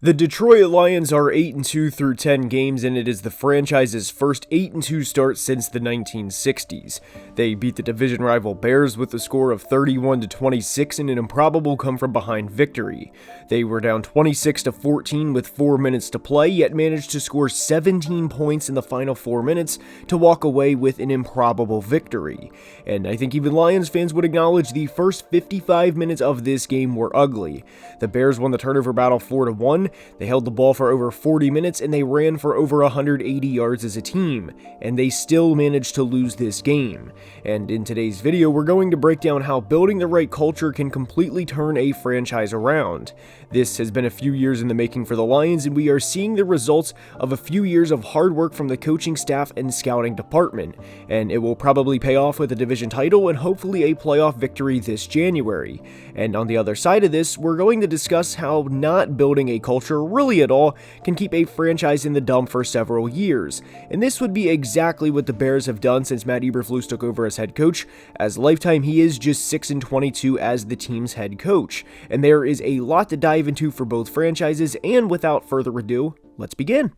The Detroit Lions are 8-2 through 10 games, and it is the franchise's first 8-2 start since the 1960s. They beat the division rival Bears with a score of 31-26 in an improbable come-from-behind victory. They were down 26-14 with 4 minutes to play, yet managed to score 17 points in the final 4 minutes to walk away with an improbable victory. And I think even Lions fans would acknowledge the first 55 minutes of this game were ugly. The Bears won the turnover battle 4-1. They held the ball for over 40 minutes and they ran for over 180 yards as a team, and they still managed to lose this game. And in today's video, we're going to break down how building the right culture can completely turn a franchise around. This has been a few years in the making for the Lions, and we are seeing the results of a few years of hard work from the coaching staff and scouting department, and it will probably pay off with a division title and hopefully a playoff victory this January. And on the other side of this, we're going to discuss how not building a culture really at all can keep a franchise in the dump for several years. And this would be exactly what the Bears have done since Matt Eberflus took over as head coach. As lifetime, he is just 6-22 as the team's head coach. And there is a lot to dive into for both franchises, and without further ado, let's begin.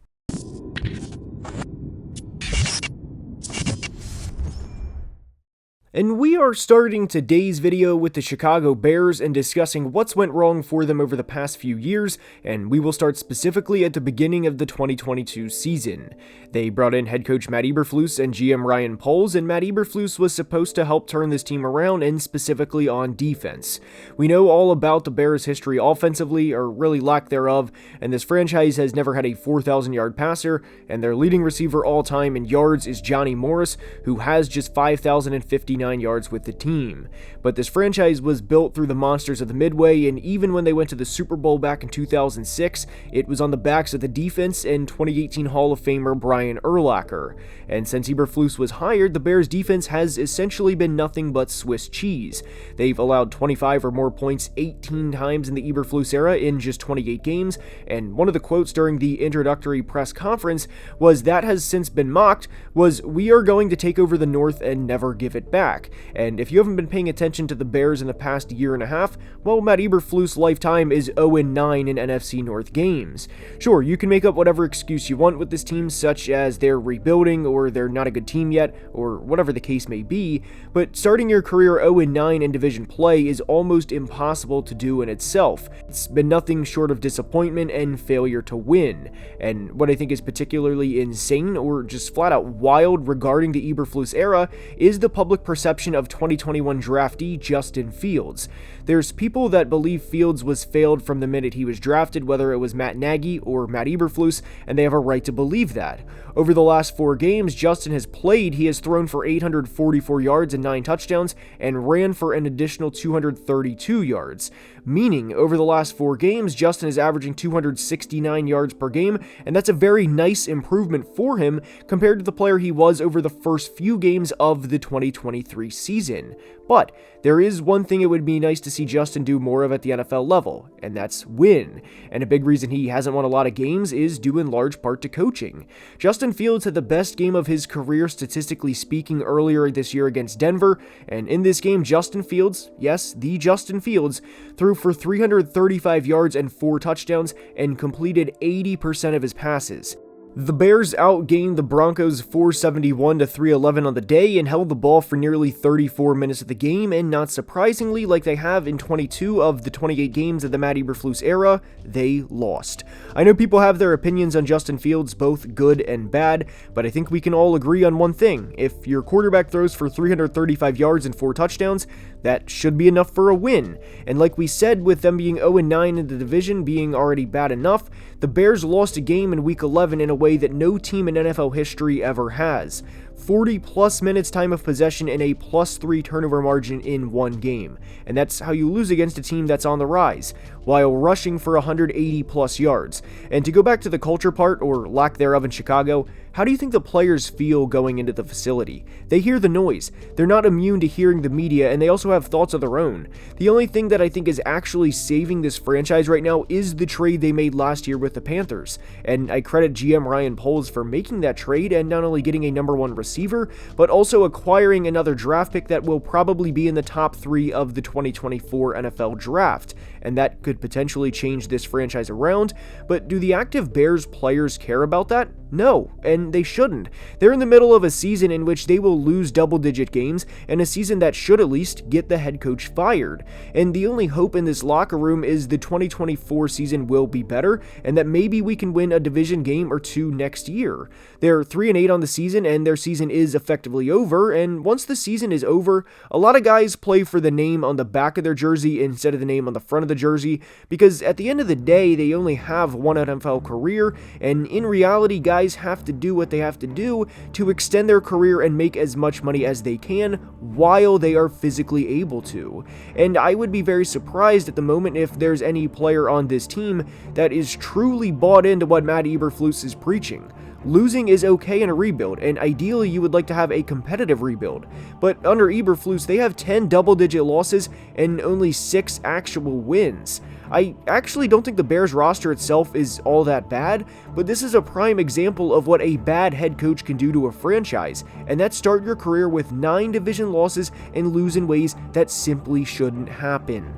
And we are starting today's video with the Chicago Bears and discussing what's went wrong for them over the past few years, and we will start specifically at the beginning of the 2022 season. They brought in head coach Matt Eberflus and GM Ryan Poles, and Matt Eberflus was supposed to help turn this team around, and specifically on defense. We know all about the Bears' history offensively, or really lack thereof, and this franchise has never had a 4,000-yard passer, and their leading receiver all-time in yards is Johnny Morris, who has just 5,059 yards with the team. But this franchise was built through the monsters of the Midway, and even when they went to the Super Bowl back in 2006, it was on the backs of the defense and 2018 Hall of Famer Brian Urlacher. And since Eberflus was hired, the Bears' defense has essentially been nothing but Swiss cheese. They've allowed 25 or more points 18 times in the Eberflus era in just 28 games, and one of the quotes during the introductory press conference was that has since been mocked, was "We are going to take over the North and never give it back." And if you haven't been paying attention to the Bears in the past year and a half, well, Matt Eberflus' lifetime is 0-9 in NFC North games. Sure, you can make up whatever excuse you want with this team, such as they're rebuilding, or they're not a good team yet, or whatever the case may be, but starting your career 0-9 in division play is almost impossible to do in itself. It's been nothing short of disappointment and failure to win. And what I think is particularly insane, or just flat out wild regarding the Eberflus era, is the public perception of 2021 draftee Justin Fields. There's people that believe Fields was failed from the minute he was drafted, whether it was Matt Nagy or Matt Eberflus, and they have a right to believe that. Over the last 4 games Justin has played, he has thrown for 844 yards and 9 touchdowns, and ran for an additional 232 yards. Meaning, over the last 4 games, Justin is averaging 269 yards per game, and that's a very nice improvement for him compared to the player he was over the first few games of the 2023 season. But there is one thing it would be nice to see Justin do more of at the NFL level, and that's win. And a big reason he hasn't won a lot of games is due in large part to coaching. Justin Fields had the best game of his career statistically speaking earlier this year against Denver, and in this game Justin Fields, yes, the Justin Fields, threw for 335 yards and 4 touchdowns and completed 80% of his passes. The Bears outgained the Broncos 471-311 on the day and held the ball for nearly 34 minutes of the game, and not surprisingly, like they have in 22 of the 28 games of the Matt Eberflus era, they lost. I know people have their opinions on Justin Fields, both good and bad, but I think we can all agree on one thing. If your quarterback throws for 335 yards and 4 touchdowns, that should be enough for a win. And like we said, with them being 0-9 in the division being already bad enough, the Bears lost a game in Week 11 in a way that no team in NFL history ever has. 40-plus minutes time of possession and a +3 turnover margin in one game. And that's how you lose against a team that's on the rise, while rushing for 180-plus yards. And to go back to the culture part, or lack thereof in Chicago, how do you think the players feel going into the facility? They hear the noise. They're not immune to hearing the media, and they also have thoughts of their own. The only thing that I think is actually saving this franchise right now is the trade they made last year with the Panthers. And I credit GM Ryan Poles for making that trade and not only getting a #1 receiver, receiver, but also acquiring another draft pick that will probably be in the top 3 of the 2024 NFL Draft, and that could potentially change this franchise around. But do the active Bears players care about that? No, and they shouldn't. They're in the middle of a season in which they will lose double-digit games, and a season that should at least get the head coach fired. And the only hope in this locker room is the 2024 season will be better, and that maybe we can win a division game or two next year. They're 3-8 on the season, and their season is effectively over, and once the season is over, a lot of guys play for the name on the back of their jersey instead of the name on the front of the jersey, because at the end of the day, they only have one NFL career, and in reality, guys have to do what they have to do to extend their career and make as much money as they can while they are physically able to. And I would be very surprised at the moment if there's any player on this team that is truly bought into what Matt Eberflus is preaching. Losing is okay in a rebuild, and ideally you would like to have a competitive rebuild. But under Eberflus, they have 10 double-digit losses and only 6 actual wins. I actually don't think the Bears roster itself is all that bad, but this is a prime example of what a bad head coach can do to a franchise, and that's start your career with 9 division losses and lose in ways that simply shouldn't happen.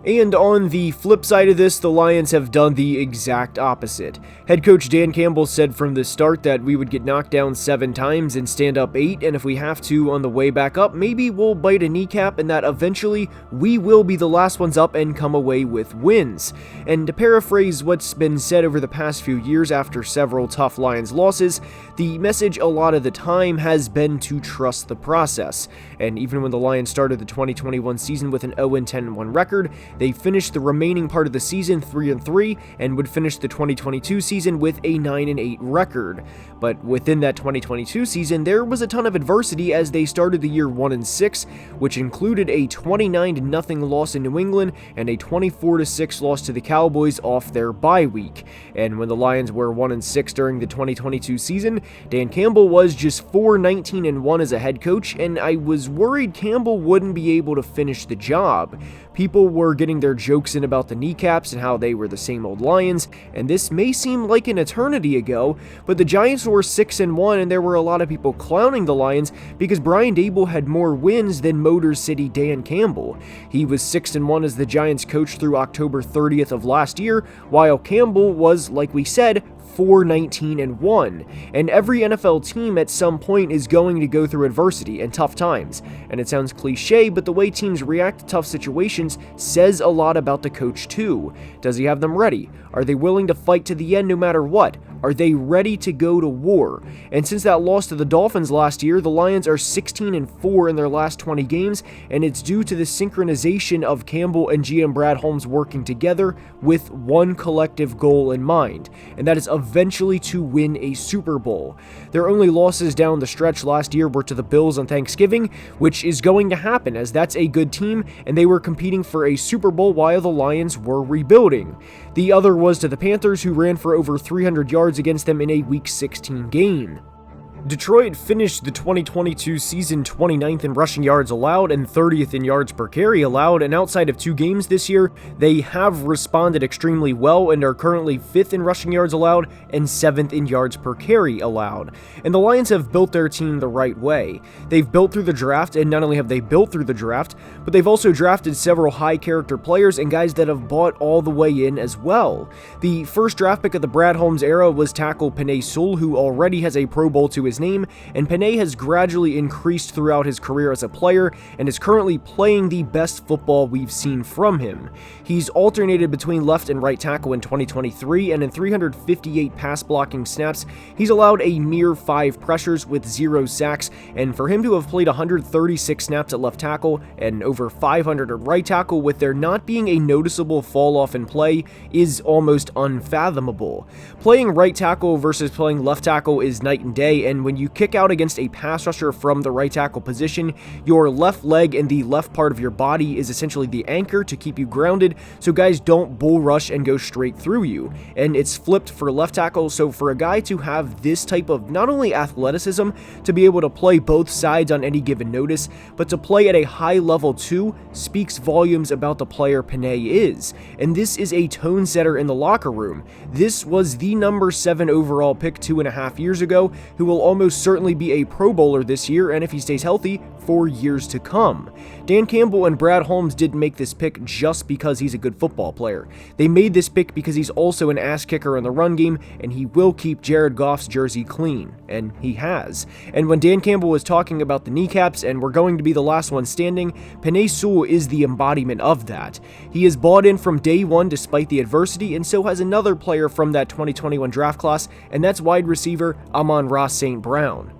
And on the flip side of this, the Lions have done the exact opposite. Head coach Dan Campbell said from the start that we would get knocked down 7 times and stand up 8, and if we have to on the way back up, maybe we'll bite a kneecap, and that eventually we will be the last ones up and come away with wins. And to paraphrase what's been said over the past few years after several tough Lions losses, the message a lot of the time has been to trust the process. And even when the Lions started the 2021 season with an 0-10-1 record, they finished the remaining part of the season 3-3 and would finish the 2022 season with a 9-8 record. But within that 2022 season, there was a ton of adversity as they started the year 1-6, which included a 29-0 loss in New England and a 24-6 loss to the Cowboys off their bye week. And when the Lions were 1-6 during the 2022 season, Dan Campbell was just 4-19-1 as a head coach, and I was worried Campbell wouldn't be able to finish the job. People were getting their jokes in about the kneecaps and how they were the same old Lions, and this may seem like an eternity ago, but the Giants were 6-1 and there were a lot of people clowning the Lions because Brian Daboll had more wins than Motor City Dan Campbell. He was 6-1 as the Giants coach through October 30th of last year, while Campbell was, like we said, 4-19-1, and every NFL team at some point is going to go through adversity and tough times, and it sounds cliche, but the way teams react to tough situations says a lot about the coach too. Does he have them ready? Are they willing to fight to the end no matter what? Are they ready to go to war? And since that loss to the Dolphins last year, the Lions are 16-4 in their last 20 games, and it's due to the synchronization of Campbell and GM Brad Holmes working together with one collective goal in mind, and that is eventually to win a Super Bowl. Their only losses down the stretch last year were to the Bills on Thanksgiving, which is going to happen as that's a good team, and they were competing for a Super Bowl while the Lions were rebuilding. The other was to the Panthers, who ran for over 300 yards against them in a Week 16 game. Detroit finished the 2022 season 29th in rushing yards allowed and 30th in yards per carry allowed, and outside of 2 games this year, they have responded extremely well and are currently 5th in rushing yards allowed and 7th in yards per carry allowed. And the Lions have built their team the right way. They've built through the draft, and not only have they built through the draft, but they've also drafted several high-character players and guys that have bought all the way in as well. The first draft pick of the Brad Holmes era was tackle Penei Sewell, who already has a Pro Bowl to his name, and Penei has gradually increased throughout his career as a player and is currently playing the best football we've seen from him. He's alternated between left and right tackle in 2023, and in 358 pass blocking snaps, he's allowed a mere 5 pressures with 0 sacks, and for him to have played 136 snaps at left tackle and over 500 at right tackle with there not being a noticeable fall off in play is almost unfathomable. Playing right tackle versus playing left tackle is night and day, and when you kick out against a pass rusher from the right tackle position, your left leg and the left part of your body is essentially the anchor to keep you grounded so guys don't bull rush and go straight through you. And it's flipped for left tackle, so for a guy to have this type of not only athleticism to be able to play both sides on any given notice, but to play at a high level too, speaks volumes about the player Penei is. And this is a tone setter in the locker room. This was the number 7 overall pick 2.5 years ago, who will almost certainly be a Pro Bowler this year, and if he stays healthy, for years to come. Dan Campbell and Brad Holmes didn't make this pick just because he's a good football player. They made this pick because he's also an ass kicker in the run game, and he will keep Jared Goff's jersey clean, and he has. And when Dan Campbell was talking about the kneecaps and we're going to be the last one standing, Penei Sewell is the embodiment of that. He is bought in from day one despite the adversity, and so has another player from that 2021 draft class, and that's wide receiver Amon-Ra St. Brown.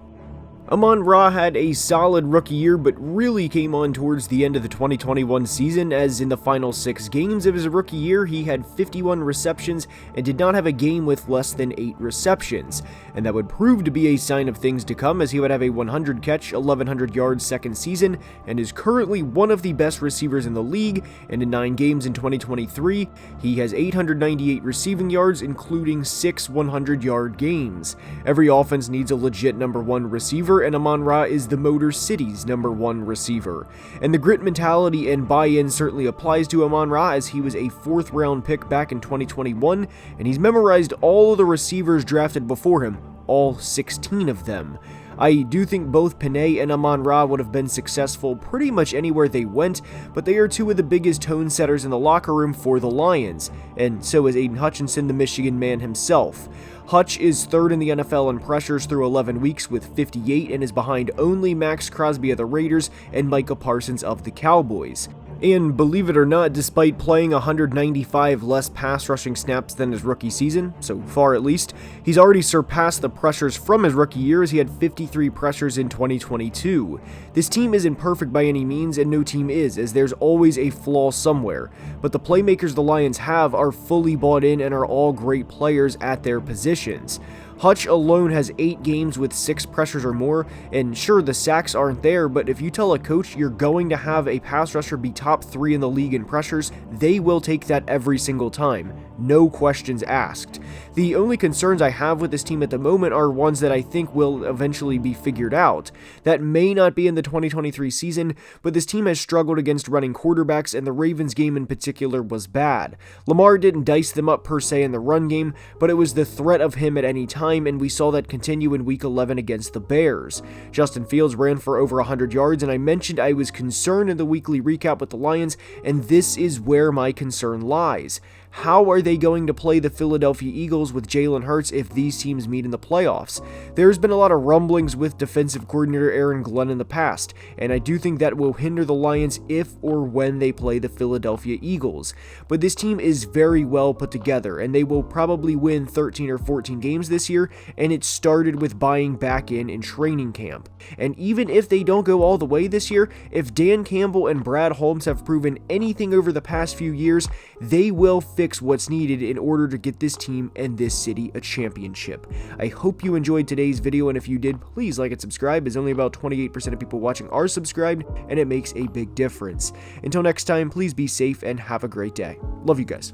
Amon-Ra had a solid rookie year, but really came on towards the end of the 2021 season, as in the final 6 games of his rookie year, he had 51 receptions and did not have a game with less than 8 receptions. And that would prove to be a sign of things to come, as he would have a 100-catch, 1,100-yard second season, and is currently one of the best receivers in the league, and in 9 games in 2023, he has 898 receiving yards, including 6 100-yard games. Every offense needs a legit number 1 receiver, and Amon-Ra is the Motor City's number 1 receiver. And the grit mentality and buy-in certainly applies to Amon-Ra, as he was a 4th round pick back in 2021, and he's memorized all of the receivers drafted before him, all 16 of them. I do think both Penei and Amon-Ra would have been successful pretty much anywhere they went, but they are 2 of the biggest tone setters in the locker room for the Lions, and so is Aiden Hutchinson, the Michigan man himself. Hutch is 3rd in the NFL in pressures through 11 weeks with 58 and is behind only Max Crosby of the Raiders and Micah Parsons of the Cowboys. And believe it or not, despite playing 195 less pass rushing snaps than his rookie season, so far at least, he's already surpassed the pressures from his rookie year, as he had 53 pressures in 2022. This team isn't perfect by any means, and no team is, as there's always a flaw somewhere, but the playmakers the Lions have are fully bought in and are all great players at their positions. Hutch alone has 8 games with 6 pressures or more, and sure, the sacks aren't there, but if you tell a coach you're going to have a pass rusher be top 3 in the league in pressures, they will take that every single time. No questions asked. The only concerns I have with this team at the moment are ones that I think will eventually be figured out. That may not be in the 2023 season, but this team has struggled against running quarterbacks, and the Ravens game in particular was bad. Lamar didn't dice them up per se in the run game, but it was the threat of him at any time, and we saw that continue in Week 11 against the Bears. Justin Fields ran for over 100 yards, and I mentioned I was concerned in the weekly recap with the Lions, and this is where my concern lies. How are they going to play the Philadelphia Eagles with Jalen Hurts if these teams meet in the playoffs? There's been a lot of rumblings with defensive coordinator Aaron Glenn in the past, and I do think that will hinder the Lions if or when they play the Philadelphia Eagles. But this team is very well put together, and they will probably win 13 or 14 games this year, and it started with buying back in training camp. And even if they don't go all the way this year, if Dan Campbell and Brad Holmes have proven anything over the past few years, they will fix what's needed in order to get this team and this city a championship. I hope you enjoyed today's video, and if you did, please like and subscribe, as only about 28% of people watching are subscribed, and it makes a big difference. Until next time, please be safe and have a great day. Love you guys.